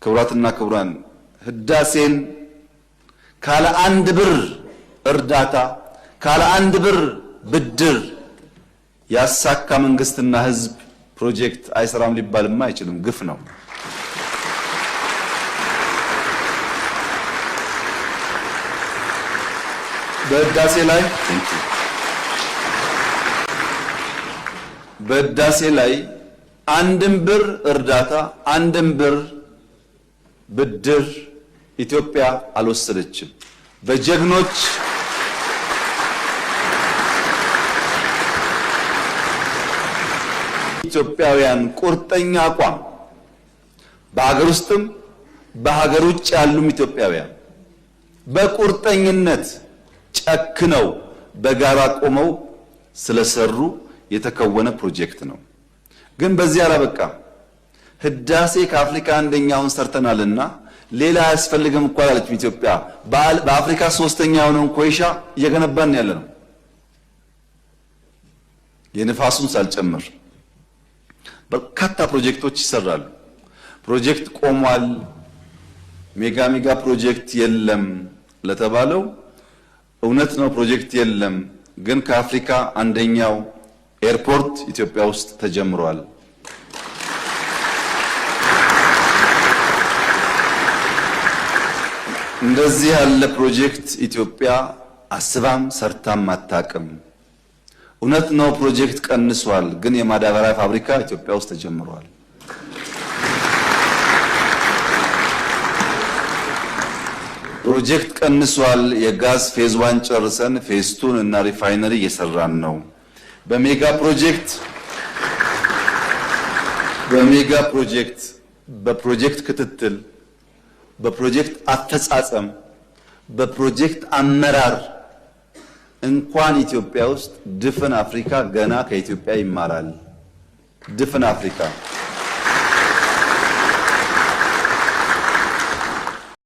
ክቡራትና ክቡራን ህዳሴን ካለ አንድ ብር እርዳታ ካለ አንድ ብር ብድር ያሳካ መንግስትና ህዝብ ፕሮጀክት አይሰራም ሊባልማ አይችልም። ግፍ ነው። በህዳሴ ላይ አንድም ብር እርዳታ አንድም ብር ብድር ኢትዮጵያ አልወሰደችም። በጀግኖች ኢትዮጵያውያን ቁርጠኛ አቋም በሀገር ውስጥም በሀገር ውጭ ያሉም ኢትዮጵያውያን በቁርጠኝነት ጨክነው በጋራ ቆመው ስለሰሩ የተከወነ ፕሮጀክት ነው። ግን በዚህ አላበቃም። ህዳሴ ከአፍሪካ አንደኛውን ሰርተናልና ሌላ አያስፈልግም እኮ አላለች ኢትዮጵያ። በአፍሪካ ሶስተኛ የሆነውን ኮይሻ እየገነባን ያለነው የንፋሱን ሳልጨምር በርካታ ፕሮጀክቶች ይሰራሉ። ፕሮጀክት ቆሟል፣ ሜጋ ፕሮጀክት የለም ለተባለው እውነት ነው። ፕሮጀክት የለም፣ ግን ከአፍሪካ አንደኛው ኤርፖርት ኢትዮጵያ ውስጥ ተጀምሯል። እንደዚህ ያለ ፕሮጀክት ኢትዮጵያ አስባም ሰርታም አታውቅም። እውነት ነው ፕሮጀክት ቀንሷል፣ ግን የማዳበሪያ ፋብሪካ ኢትዮጵያ ውስጥ ተጀምሯል። ፕሮጀክት ቀንሷል። የጋዝ ፌዝ 1 ጨርሰን ፌዝ 2 እና ሪፋይነሪ እየሰራን ነው። በሜጋ ፕሮጀክት በፕሮጀክት ክትትል በፕሮጀክት አፈጻጸም በፕሮጀክት አመራር እንኳን ኢትዮጵያ ውስጥ ድፍን አፍሪካ ገና ከኢትዮጵያ ይማራል። ድፍን አፍሪካ